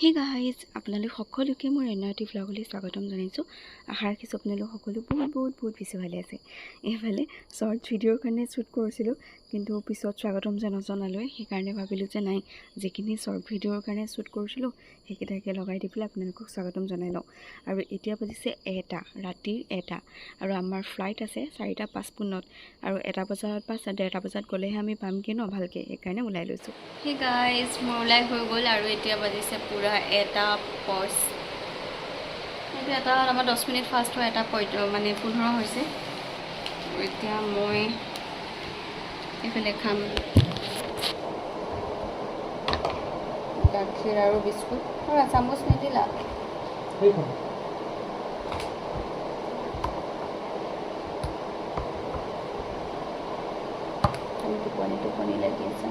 Hey guys আপোনালোক সকলোকে মোৰ এনআৰটি ভ্লগলৈ স্বাগতম জনাইছোঁ। আশা ৰাখিছোঁ আপোনালোক সকলো বহুত বেছি ভালে আছে। এইফালে শ্বৰ্ট ভিডিঅ'ৰ কাৰণে শ্বুট কৰিছিলোঁ, কিন্তু পিছত স্বাগতম জনালোৱে, সেইকাৰণে ভাবিলোঁ যে নাই, যিখিনি শ্বৰ্ট ভিডিঅ'ৰ কাৰণে শ্বুট কৰিছিলোঁ সেইকেইটাকে লগাই দি পেলাই আপোনালোকক স্বাগতম জনাই লওঁ। আৰু এতিয়া বাজিছে ৰাতিৰ 1টা, আৰু আমাৰ ফ্লাইট আছে 4:55 আৰু 1টা বজাত বা 1:30 বজাত গ'লেহে আমি পামগৈ ন ভালকৈ, সেইকাৰণে ওলাই লৈছোঁ। হে গাইজ, মোৰ ওলাই হৈ গ'ল আৰু এতিয়া বাজিছে পূৰা 1:05। সেইটো এটা আমাৰ 10 মিনিট ফাৰ্ষ্ট হয়, 1:15 হৈছে। এতিয়া মই এইফালে খাম গাখীৰ আৰু বিস্কুট। আৰু চামুচ নিদিলা? টোপনি লাগি আছে।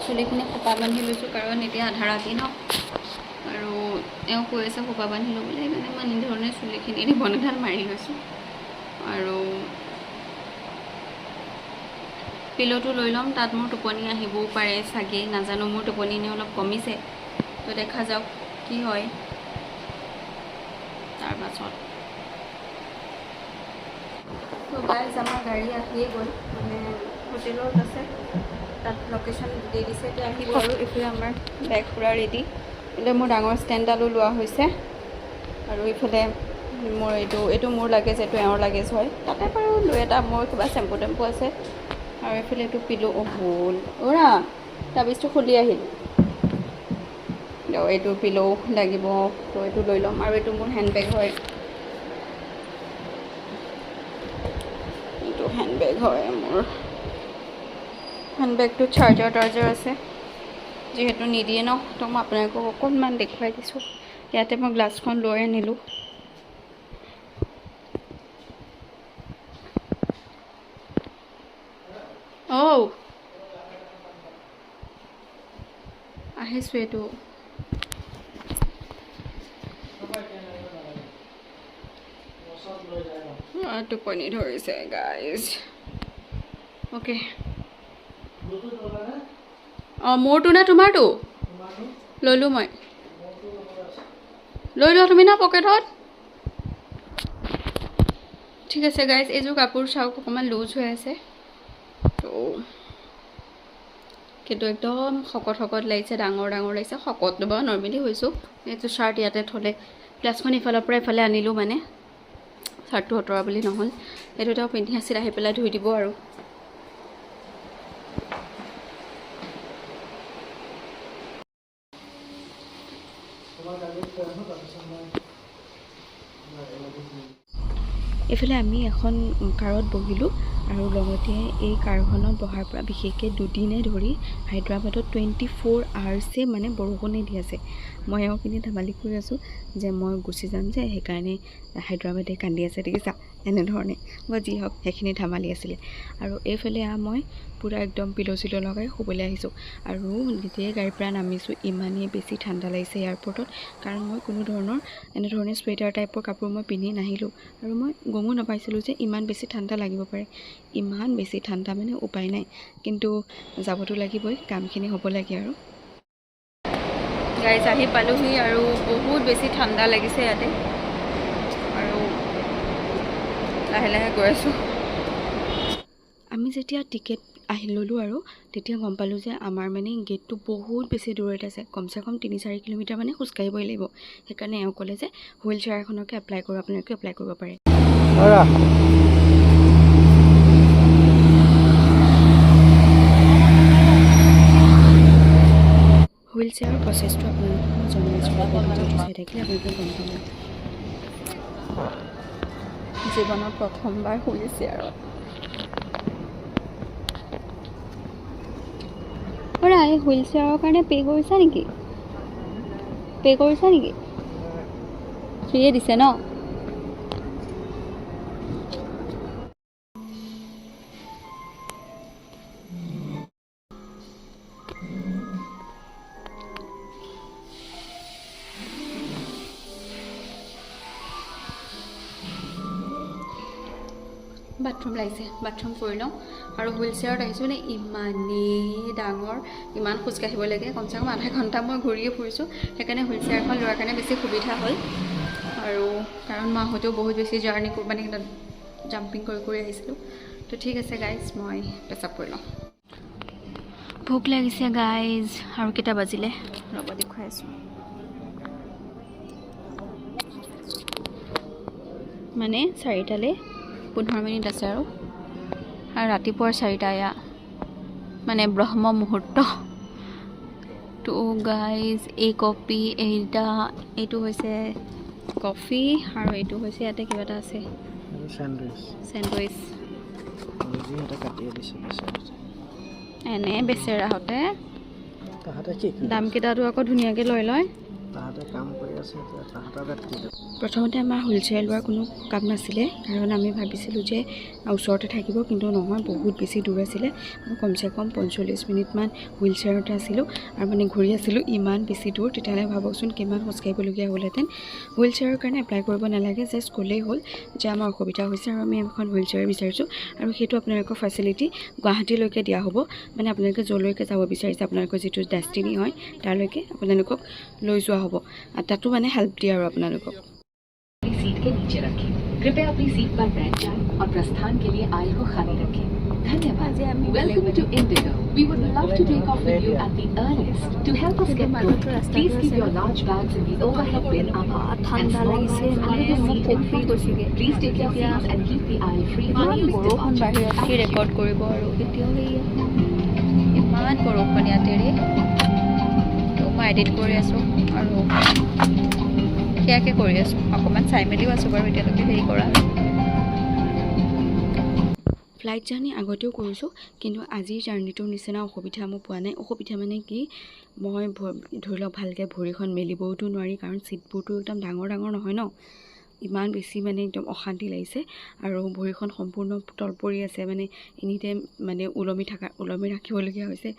চুলিখিনি খোপা বান্ধি লৈছোঁ, কাৰণ এতিয়া আধা ৰাতি ন, আৰু এওঁ কৈ আছে খোপা বান্ধি ল'বলৈ, সেইকাৰণে মই এনেধৰণে চুলিখিনি ৰিবন এডাল মাৰি লৈছোঁ। আৰু পিল'টো লৈ ল'ম, তাত মোৰ টোপনি আহিবও পাৰে চাগে, নাজানো। মোৰ টোপনি এনেই অলপ কমিছে, তো দেখা যাওক কি হয়। তাৰপাছত তো গাইজ, আমাৰ গাড়ী আহিয়ে গ'ল, মানে হোটেলত আছে, তাত লোকেশ্যন দি দিছে, এতিয়া আহিব। আৰু এইফালে আমাৰ বেগ পূৰা ৰেডি। এইফালে মোৰ ডাঙৰ ষ্টেণ্ডডালো লোৱা হৈছে, আৰু এইফালে মোৰ এইটো মোৰ লাগেজ, এইটো এওঁৰ লাগেজ হয়। তাতে বাৰু 2-এটা মোৰ কিবা চেম্পু টেম্পু আছে। আৰু এইফালে এইটো পিলো হ'ল ওৰা তাবিজটো খুলি আহিলোঁ। এইটো পিলো লাগিব, তো এইটো লৈ ল'ম। আৰু এইটো মোৰ হেণ্ডবেগ হয়, এইটো হেণ্ডবেগ হয় মোৰ। হেণ্ডবেগটোত চাৰ্জাৰ আছে, যিহেতু নিদিয়ে ন, তো মই আপোনালোকক অকণমান দেখুৱাই দিছোঁ। ইয়াতে মই গ্লাছখন লৈ আনিলোঁ। আহিছোঁ। এইটো টোপনি ধৰিছে গাইজ। অ'কে, মোৰটো নে তোমাৰটো? ল'লোঁ মই। লৈ লোৱা তুমি না পকেটত। ঠিক আছে গাইজ, এইযোৰ কাপোৰ চাওক, অকণমান লুজ হৈ আছে, তো কিন্তু একদম শকত লাগিছে, ডাঙৰ লাগিছে। শকত বাৰু নৰ্মেলি হৈছোঁ। এইটো শ্বাৰ্ট ইয়াতে থ'লে, গ্লাছখন ইফালৰ পৰা ইফালে আনিলোঁ, মানে শ্বাৰ্টটো অঁতৰা বুলি নহ'ল। এইটো তেওঁ পিন্ধি আছিল, আহি পেলাই ধুই দিব। আৰু এইফালে আমি এখন কাৰত বহিলোঁ, আৰু লগতে এই কাৰখনত বহাৰ পৰা বিশেষকৈ 2 দিনে ধৰি হায়দৰাবাদত 24 আৱাৰ্ছে মানে বৰষুণে দি আছে। মই এওঁ পিনে ধেমালি কৰি আছোঁ যে মই গুচি যাম যে, সেইকাৰণে হায়দৰাবাদে কান্দি আছে, দেখিছা, এনেধৰণে। মই যি হওক, সেইখিনি ধেমালি আছিলে। আৰু এইফালে মই পূৰা একদম পিলো চিলো লগাই শুবলৈ আহিছোঁ। আৰু যেতিয়াই গাড়ীৰ পৰা নামিছোঁ, ইমানেই বেছি ঠাণ্ডা লাগিছে এয়াৰপৰ্টত, কাৰণ মই কোনো ধৰণৰ এনেধৰণে চুৱেটাৰ টাইপৰ কাপোৰ মই পিন্ধি নাহিলোঁ। আৰু মই গমো নাপাইছিলোঁ যে ইমান বেছি ঠাণ্ডা লাগিব পাৰে। ইমান বেছি ঠাণ্ডা, মানে উপায় নাই, কিন্তু যাবতো লাগিবই, কামখিনি হ'ব লাগে। আৰু গাইজ, আহি পালোহি, আৰু বহুত বেছি ঠাণ্ডা লাগিছে ইয়াতে, আৰু লাহে লাহে গৈ আছোঁ। আমি যেতিয়া টিকেট ল'লোঁ, আৰু তেতিয়া গম পালোঁ যে আমাৰ মানে গেটটো বহুত বেছি দূৰত আছে, কমচে কম 3-4 কিলোমিটাৰ মানে খোজকাঢ়িবই লাগিব। সেইকাৰণে এওঁ ক'লে যে হুইল চেয়াৰ এখনকে এপ্লাই কৰোঁ, আপোনালোকে এপ্লাই কৰিব পাৰে। হুইল চেয়াৰৰ প্ৰচেছটো আপোনালোকক মই জনাইছোঁ, ভিডিঅ'টো চাই থাকিলে আপোনালোকে গম পাব। জীৱনত প্ৰথমবাৰ হুইল চেয়াৰত। এই হুইল চেয়াৰৰ কাৰণে পে' কৰিছা নেকি? ফ্ৰীয়ে দিছে ন? বাথৰুম লাগিছে, বাথৰুম কৰি লওঁ। আৰু হুইল চেয়াৰত আহিছোঁ মানে ইমানেই ডাঙৰ, ইমান খোজকাঢ়িব লাগে, কমচে কম আধা ঘণ্টা মই ঘূৰিয়ে ফুৰিছোঁ। সেইকাৰণে হুইল চেয়াৰখন লোৱাৰ কাৰণে বেছি সুবিধা হ'ল। আৰু কাৰণ মাহঁতেও বহুত বেছি জাৰ্ণি মানে জাম্পিং কৰি আহিছিলোঁ। তো ঠিক আছে গাইজ, মই পেচাব কৰি লওঁ। ভোক লাগিছে গাইজ, আৰু কেইটা বাজিলে ৰ'ব দেখুৱাই আছোঁ। মানে 4টালৈ 15 মিনিট আছে আৰু ৰাতিপুৱাৰ 4টা, এয়া মানে ব্ৰহ্ম মুহূৰ্ত। তো গাইজ এই কফি, এইটো হৈছে কফি, আৰু এইটো হৈছে ইয়াতে কিবা এটা আছে, চেণ্ডউইচ। এনে বেচেৰাহঁতে দামকেইটাটো আকৌ ধুনীয়াকৈ লৈ লয়। প্ৰথমতে আমাৰ হুইল চেয়াৰ লোৱাৰ কোনো কাম নাছিলে, কাৰণ আমি ভাবিছিলোঁ যে ওচৰতে থাকিব, কিন্তু নহয়, বহুত বেছি দূৰ আছিলে। মই কমচে কম 45 মিনিটমান হুইল চেয়াৰতে আছিলোঁ, আৰু মানে ঘূৰি আছিলোঁ ইমান বেছি দূৰ। তেতিয়াহ'লে ভাবকচোন কিমান খোজকাঢ়িবলগীয়া হ'লহেঁতেন। হুইল চেয়াৰৰ কাৰণে এপ্লাই কৰিব নালাগে, জাষ্ট ক'লেই হ'ল যে আমাৰ অসুবিধা হৈছে আৰু আমি এখন হুইল চেয়াৰ বিচাৰিছোঁ, আৰু সেইটো আপোনালোকৰ ফেচিলিটি গুৱাহাটীলৈকে দিয়া হ'ব। মানে আপোনালোকে য'লৈকে যাব বিচাৰিছে, আপোনালোকৰ যিটো ডেষ্টিনি হয় তালৈকে আপোনালোকক লৈ যোৱা হ'ব, আৰু তাতো মানে হেল্প দিয়ে আৰু আপোনালোকক। सीट के नीचे रखें। कृपया अपनी सीट पर बैठ जाएं और प्रस्थान के लिए आयल को खाली रखें। धन्यवाद। Welcome to Indigo. We would love to take off with you at the earliest. To help us get going, please keep your large bags in the overhead bin up and small bags under the seat in front of you. Please take your seats and keep the aisle free for listed objects. Record কৰিব আৰু এতিয়াও ইমান বৰষুণ ইয়াতেৰে, তো মই edit কৰি আছোঁ আৰু সেয়াকে কৰি আছোঁ। অকণমান চাই মেলিও আছোঁ বাৰু এতিয়ালৈকে হেৰি কৰা। ফ্লাইট জাৰ্ণি আগতেও কৰিছোঁ, কিন্তু আজিৰ জাৰ্ণিটোৰ নিচিনা অসুবিধা মই পোৱা নাই। অসুবিধা মানে কি, মই ধৰি লওক ভালকৈ ভৰিখন মেলিবওতো নোৱাৰি, কাৰণ ছিটবোৰতো একদম ডাঙৰ ডাঙৰ নহয় ন, ইমান বেছি মানে একদম অশান্তি লাগিছে। আৰু ভৰিখন সম্পূৰ্ণ তল পৰি আছে, মানে এনি টাইম মানে ওলমি ৰাখিবলগীয়া হৈছে,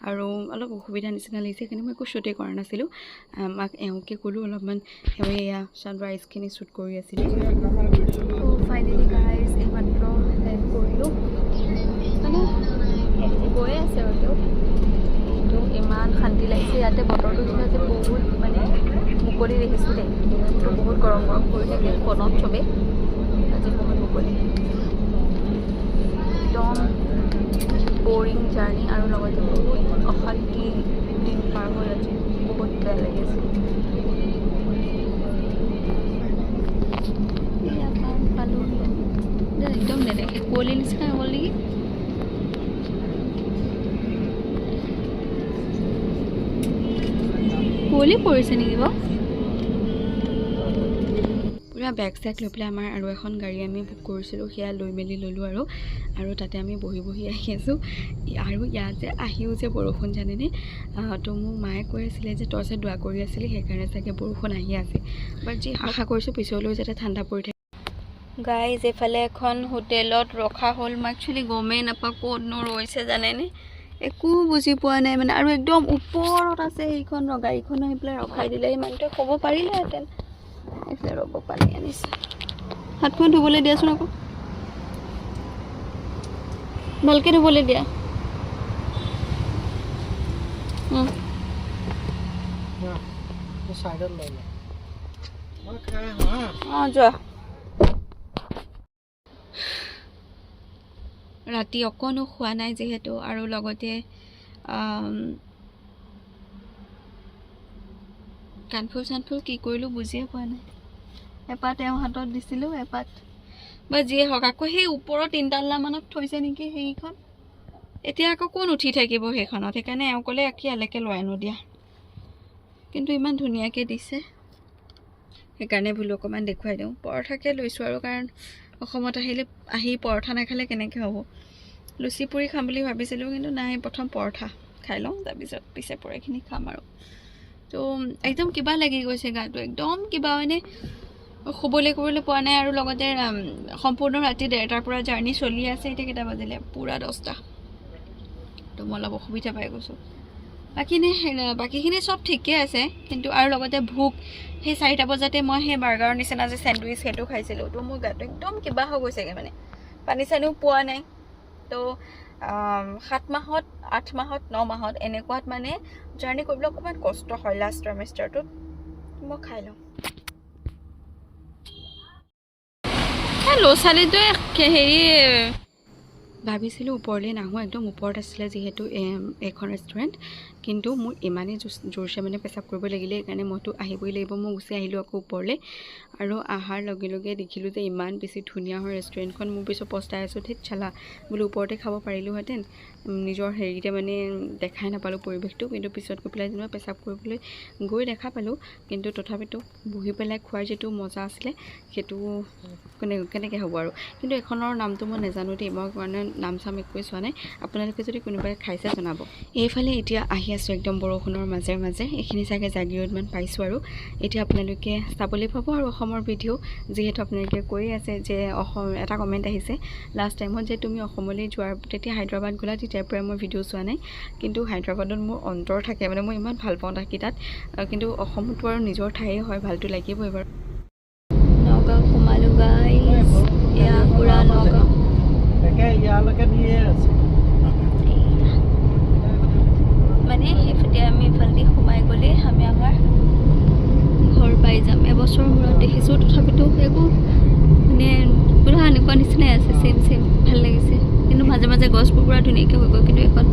আৰু অলপ অসুবিধা নিচিনা লাগিছে। সেইকাৰণে মই একো শ্বুটেই কৰা নাছিলোঁ। মাক এওঁকে ক'লোঁ অলপমান, এয়া ছানৰাইজখিনি শ্বুট কৰি আছিলোঁ। ফাইনেলি গাইজ এইমাত্ৰ লেণ্ড কৰিলোঁ, মানে গৈয়ে আছে আৰু কিন্তু ইমান শান্তি লাগিছে ইয়াতে। বতৰটো কিন্তু আজি বহুত মানে মুকলি দেখিছোঁ দেই, তো বহুত গৰম কৰি থাকে ফোনত চবেই, আজি বহুত মুকলি, একদম বৰিং জাৰ্ণি, আৰু লগতে বহুত অশান্তি দিন পাৰ হৈ আজি, বহুত বেয়া লাগি আছে। পালোঁ একদম নেদেখে, কুঁৱলীৰ নিচিনা হ'ল নেকি। কুঁৱলী পৰিছে নেকি বাৰু। পূৰা বেগ চেগ লৈ পেলাই আমাৰ আৰু এখন গাড়ী আমি বুক কৰিছিলোঁ, সেয়া লৈ মেলি ল'লোঁ, আৰু তাতে আমি বহি আহি আছোঁ। আৰু ইয়াত যে আহিও যে বৰষুণ জানেনে, তো মোক মায়ে কৈ আছিলে যে তই যে দোৱা কৰি আছিলি, সেইকাৰণে চাগে বৰষুণ আহি আছে। বাট যি আশা কৰিছোঁ পিছলৈও যাতে ঠাণ্ডা পৰি থাকে। গাইজ এইফালে এখন হোটেলত ৰখা হ'ল, মই একচুৱেলি গমেই নাপাওঁ ক'তনো ৰৈছে জানেনে, একো বুজি পোৱা নাই মানে। আৰু একদম ওপৰত আছে সেইখন গাড়ীখন, আহি পেলাই ৰখাই দিলে, ইমানটোৱে ক'ব পাৰিলেহেঁতেন। এইফালে ৰ'ব পানী আনিছে, হাতখন ধুবলৈ দিয়াচোন আকৌ, ভালকৈ ধুবলৈ দিয়া। অঁ যোৱা। ৰাতি অকণো খোৱা নাই যিহেতু, আৰু লগতে কাণফুল চানফুল কি কৰিলোঁ বুজিয়ে পোৱা নাই। এপাত এওঁ হাতত দিছিলোঁ, এপাত বা যিয়ে হওক, আকৌ সেই ওপৰৰ 3 থৈছে নেকি সেইখন। এতিয়া আকৌ কোন উঠি থাকিব সেইখনত, সেইকাৰণে এওঁ ক'লে ইয়ালৈকে লৈ আনো দিয়া, কিন্তু ইমান ধুনীয়াকৈ দিছে, সেইকাৰণে বোলো অকণমান দেখুৱাই দিওঁ। পৰঠাকে লৈছোঁ আৰু, কাৰণ অসমত আহি পৰঠা নাখালে কেনেকৈ হ'ব। লুচি পুৰি খাম বুলি ভাবিছিলোঁ, কিন্তু নাই, প্ৰথম পৰঠা খাই লওঁ, তাৰপিছত পিছে পৰঠাখিনি খাম আৰু। তো একদম কিবা লাগি গৈছে গাটো, একদম কিবা মানে শুবলৈ পোৱা নাই। আৰু লগতে সম্পূৰ্ণ ৰাতি 1:30ৰ পৰা জাৰ্ণি চলি আছে, এতিয়া কেইটা বাজিলে, পূৰা 10টা, তো মই অলপ অসুবিধা পাই গৈছোঁ। বাকীখিনি চব ঠিকে আছে, কিন্তু আৰু লগতে ভোক, সেই 4টা বজাতে মই সেই বাৰ্গাৰৰ নিচিনা যে চেণ্ডউইচ সেইটো খাইছিলোঁ, তো মোৰ গাটো একদম কিবা হৈ গৈছেগৈ মানে। পানী চানীও পোৱা নাই। তো 7 মাহত 8 মাহত 9 মাহত এনেকুৱাত মানে জাৰ্ণি কৰিবলৈ অকণমান কষ্ট হয় লাষ্ট ট্ৰাইমেষ্টাৰটোত। মই খাই লওঁ। ল'ৰা ছোৱালীটোৱে হেৰি ভাবিছিলোঁ ওপৰলৈ নাহোঁ, একদম ওপৰত আছিলে যিহেতু এখন ৰেষ্টুৰেণ্ট, কিন্তু মোৰ ইমানেই জোৰছে মানে পেচাব কৰিব লাগিলে, সেইকাৰণে মইতো আহিবই লাগিব। মই গুচি আহিলোঁ আকৌ ওপৰলৈ, আৰু অহাৰ লগে লগে দেখিলোঁ যে ইমান বেছি ধুনীয়া হয় ৰেষ্টুৰেণ্টখন। মোৰ পিছত পস্তাই আছোঁ, ঠিক চালা বোলো ওপৰতে খাব পাৰিলোঁহেঁতেন, নিজৰ হেৰিতে মানে দেখাই নাপালোঁ পৰিৱেশটো। কিন্তু পিছত গৈ পেলাই যেনিবা পেচাব কৰিবলৈ গৈ দেখা পালোঁ, কিন্তু তথাপিতো বহি পেলাই খোৱাৰ যিটো মজা আছিলে সেইটো কেনেকৈ হ'ব আৰু। কিন্তু এখনৰ নামটো মই নাজানো দেই, মই মানে নাম চাম একোৱে চোৱা নাই। আপোনালোকে যদি কোনোবাই খাইছে জনাব। এইফালে এতিয়া আহি আছোঁ একদম বৰষুণৰ মাজে মাজে, এইখিনি চাগে জাগিৰোডমান পাইছোঁ। আৰু এতিয়া আপোনালোকে চাবলৈ পাব আৰু অসমৰ ভিডিঅ', যিহেতু আপোনালোকে কৈ আছে যে এটা কমেণ্ট আহিছে লাষ্ট টাইমত যে তুমি অসমলৈ যোৱাৰ তেতিয়া হায়দৰাবাদ গ'লা, তেতিয়াৰ পৰাই মই ভিডিঅ' চোৱা নাই। কিন্তু হায়দৰাবাদত মোৰ অন্তৰ থাকে, মানে মই ইমান ভাল পাওঁ থাকি তাত, কিন্তু অসমতো আৰু নিজৰ ঠায়েই হয়, ভালটো লাগিবই বাৰু। নগাঁও সোমালোঁ গাইছ, এয়া পুৰা নগাঁও মানে সেইফালে আমি ইফালে সোমাই গ'লে আমি আমাৰ ঘৰ পাই যাম। এবছৰৰ মূৰত দেখিছোঁ, তথাপিতো একো মানে পুৰা এনেকুৱা নিচিনাই আছে, চেম ভাল লাগিছে। কিন্তু মাজে মাজে গছবোৰ পুৰা ধুনীয়াকৈ হৈ গ'ল। কিন্তু এখন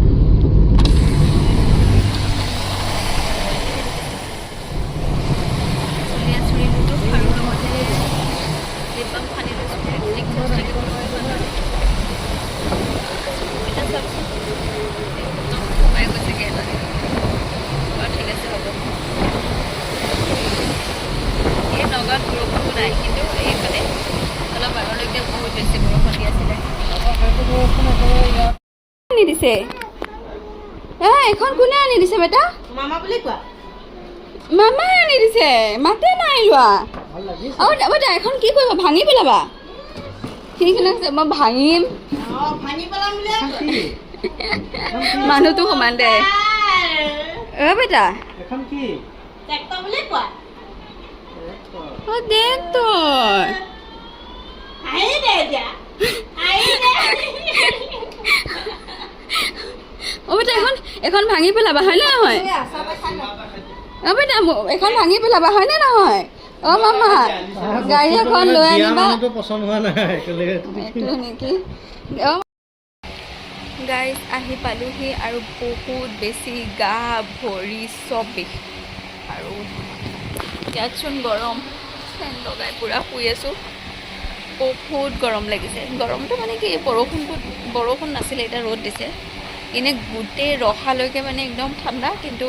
নগাঁৱত বৰষুণো নাই, কিন্তু এইফালে অলপ আগলৈকে বহুত বেছি বৰষুণ দি আছিলে। আনি দিছে এখন কোনে আনি দিছে বেটা? মামা বুলি কোৱা। মামাই আনি দিছে, মাতে নাই লোৱা। বেটা এখন কি কৰিবা, ভাঙি পেলাবা? সেইখিনি মই ভাঙিম, মানুহটো সমান দে। বেটা দেখ তই বেটা এখন ভাঙি পেলাবা, হয়নে নহয়? বেটা এখন ভাঙি পেলাবা, হয়নে নহয়? মামা গাড়ী এখন লৈ আনিবা। নেকি গাইজ আহি পালোহি, আৰু বহুত বেছি গা ভৰি চব বিষ। আৰু ইয়াতচোন গৰম, ফেন লগাই পূৰা শুই আছোঁ। বহুত গৰম লাগিছে। গৰমটো মানে কি, বৰষুণ নাছিলে, এতিয়া ৰ'দ দিছে। এনেই গোটেই ৰখালৈকে মানে একদম ঠাণ্ডা, কিন্তু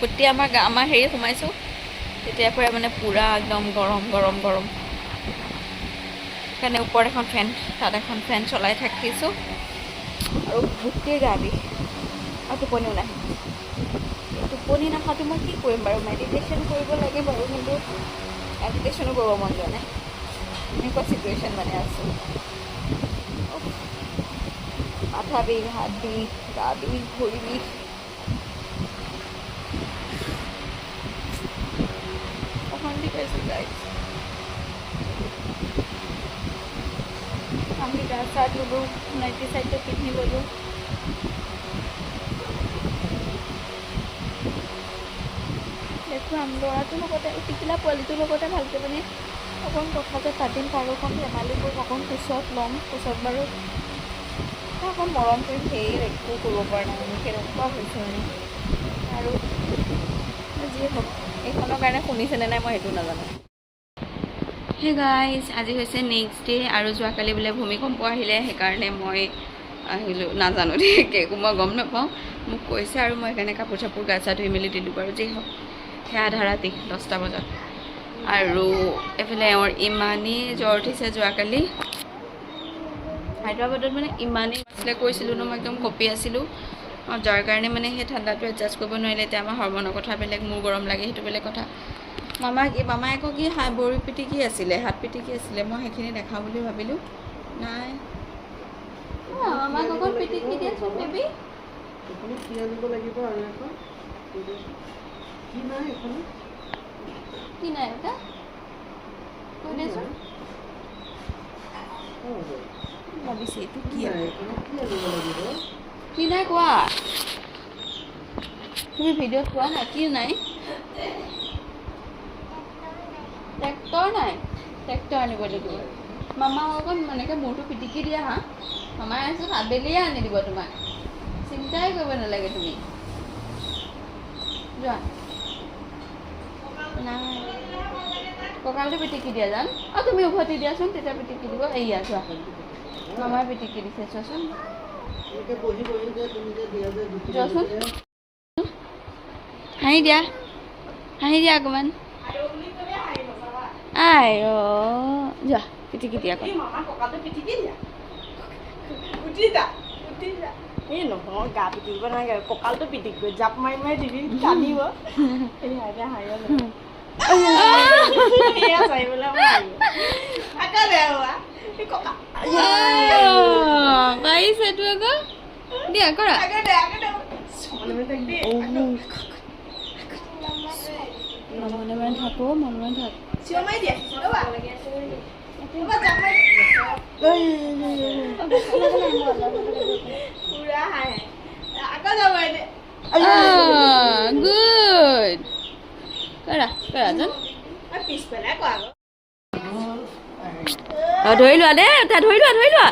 গোটেই আমাৰ হেৰি সোমাইছোঁ তেতিয়াৰ পৰা মানে পূৰা একদম গৰম। সেইকাৰণে ওপৰত এখন ফেন, তাত এখন ফেন চলাই থাকিছোঁ, আৰু গোটেই গা বিষ, আৰু টোপনিও নাহে। টোপনি নাখাওঁতো মই কি কৰিম বাৰু? মেডিটেশ্যন কৰিব লাগে বাৰু, কিন্তু মেডিটেশ্যনো কৰিব মন যোৱা নাই। এনেকুৱা চিটুৱেশ্যন মানে আছোঁ। মাথা বিষ, হাত বিষ, গা বিষ, ভৰি বিষ। অশান্তি পাইছোঁ গাইজ। আমি গা চা ধুলোঁ, নাইটি চাইটি পিন্ধি ল'লোঁ। দেখুৱাম ল'ৰাটোৰ লগতে, টিকিলা পোৱালিটোৰ লগতে ভালকৈ মানে অকণ কথাতে পাতিম, তাৰ অকণ ধেমালি কৰিম, অকণ কোচত ল'ম। কোচত বাৰু অকণ মৰম কৰিম, সেয়ে একো কৰিব পৰা নাই মানে, কেনেকুৱা হৈছে মানে। আৰু যিয়ে হওক, এইখনৰ কাৰণে শুনিছেনে নাই মই সেইটো নাজানো। সেই গাইজ আজি হৈছে নেক্সট ডে, আৰু যোৱাকালি বোলে ভূমিকম্প আহিলে, সেইকাৰণে মই আহিলোঁ। নাজানো দেই, একো মই গম নাপাওঁ, মোক কৈছে, আৰু মই সেইকাৰণে কাপোৰ চাপোৰ গা চা ধুই মেলি দিলোঁ বাৰু। যি হওক সেয়া আধা ৰাতি 10টা বজাত। আৰু এইফালে এওঁৰ ইমানেই জ্বৰ উঠিছে যোৱাকালি। হায়দৰাবাদত মানে ইমানেই আছিলে, কৈছিলোঁ ন মই একদম কঁপি আছিলোঁ, যাৰ কাৰণে মানে সেই ঠাণ্ডাটো এডজাষ্ট কৰিব নোৱাৰিলে। এতিয়া আমাৰ হৰমনৰ কথা বেলেগ, মোৰ গৰম লাগে সেইটো বেলেগ কথা। মামাই আকৌ কি ভৰি পিটিকি আছিলে, হাত পিটিকি আছিলে, মই সেইখিনি দেখাওঁ বুলি ভাবিলোঁ, নাই। মামাক অকণ পিটিকি দিয়াচোন বেবী। কি নাই এটা কৈ দেচোন। ভাবিছে এইটো কি কি নাই কোৱা তুমি ভিডিঅ'ত কোৱা নাই কি নাই ট্ৰেক্টৰ নাই ট্ৰেক্টৰ আনিব লাগিব মামা অকণ এনেকৈ মূৰটো পিটিকি দিয়া হা মামাই আছোঁ আবেলিয়ে আনি দিব তোমাক চিন্তাই কৰিব নালাগে তুমি যোৱা নাই কঁকালটো পিটিকি দিয়া যাম আৰু তুমি উভতি দিয়াচোন তেতিয়া পিটিকি দিব এয়া যোৱা মামাই পিটিকি দিছে চোৱাচোন যোৱাচোন হাঁহি দিয়া অকণমান আই যোৱা পিটিকি দিয়া এই নহয় গা পিটিকিব নালাগে কঁকালটো পিটিক কৰি জাপ মাৰি মাৰি দিবি টানিব পাৰিছেতো আকৌ দিয়া কৰা মনে মনে থাকো মনে মনে থাক গুড কৰা কৰাচোন ধৰি লোৱা দেই ধৰি লোৱা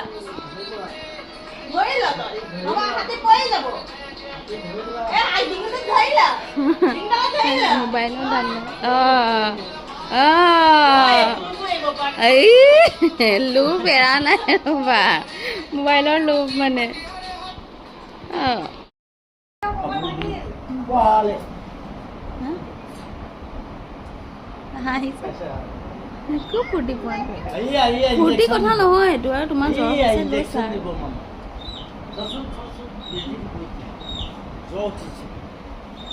মোবাইলৰ দাম এই লোভ এৰা নাই ৰ'বা মোবাইলৰ লোভ মানে একো ফূৰ্তি পোৱা নাই ফূৰ্তি কথা নহয় এইটো আৰু তোমাৰ জ্বৰ হৈছে লৈছা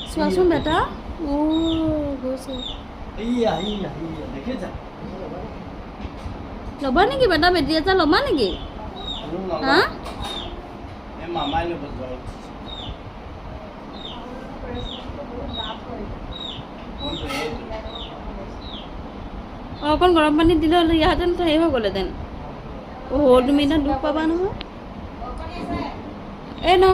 চোৱাচোন বেটা গৈছে ল'বা নেকি বেটা বেটি এটা ল'বা নেকি হা অকণ গৰম পানীত দিলে হ'লে ইয়াহেঁতেন হেৰি হৈ গ'লেহেঁতেন তুমি এতিয়া দুখ পাবা নহয় এই ন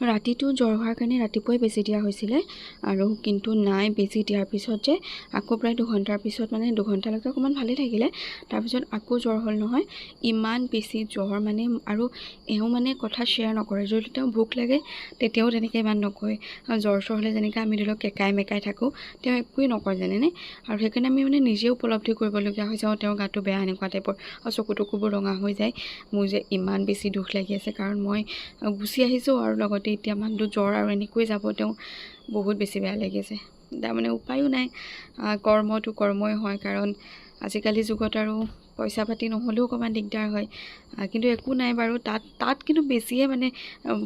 ৰাতিটো জ্বৰ হোৱাৰ কাৰণে ৰাতিপুৱাই বেজি দিয়া হৈছিলে আৰু কিন্তু নাই বেজি দিয়াৰ পিছত যে আকৌ প্ৰায় দুঘণ্টাৰ পিছত মানে দুঘণ্টালৈকে অকণমান ভালে থাকিলে তাৰপিছত আকৌ জ্বৰ হ'ল নহয় ইমান বেছি জ্বৰ মানে আৰু এওঁ মানে কথা শ্বেয়াৰ নকৰে যদি তেওঁ ভোক লাগে তেতিয়াও তেনেকৈ ইমান নকয় জ্বৰ হ'লে যেনেকৈ আমি ধৰি লওক কেকাই মেকাই থাকোঁ তেওঁ একোৱেই নকয় জানেনে আৰু সেইকাৰণে আমি মানে নিজে উপলব্ধি কৰিবলগীয়া হৈ যাওঁ তেওঁৰ গাটো বেয়া এনেকুৱা টাইপৰ আৰু চকু টকুবোৰ ৰঙা হৈ যায় মোৰ যে ইমান বেছি দুখ লাগি আছে কাৰণ মই গুচি আহিছোঁ আৰু লগতে এতিয়া মানুহটো জ্বৰ আৰু এনেকৈ যাব তেওঁ বহুত বেছি বেয়া লাগিছে তাৰমানে উপায়ো নাই কৰ্মটো কৰ্মই হয় কাৰণ আজিকালি যুগত আৰু পইচা পাতি নহ'লেও অকণমান দিগদাৰ হয় কিন্তু একো নাই বাৰু তাত কিন্তু বেছিয়ে মানে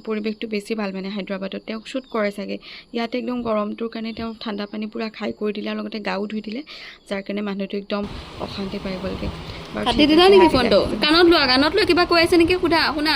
পৰিৱেশটো বেছি ভাল মানে হায়দৰাবাদত তেওঁক শ্বুট কৰে চাগে ইয়াতে একদম গৰমটোৰ কাৰণে তেওঁ ঠাণ্ডা পানী পূৰা খাই কৰি দিলে আৰু লগতে গাও ধুই দিলে যাৰ কাৰণে মানুহটো একদম অশান্তি পাই গ'লগৈ কাটি দিলা নেকি ফোনটো কাণত লোৱা কিবা কৈ আছে নেকি শুনা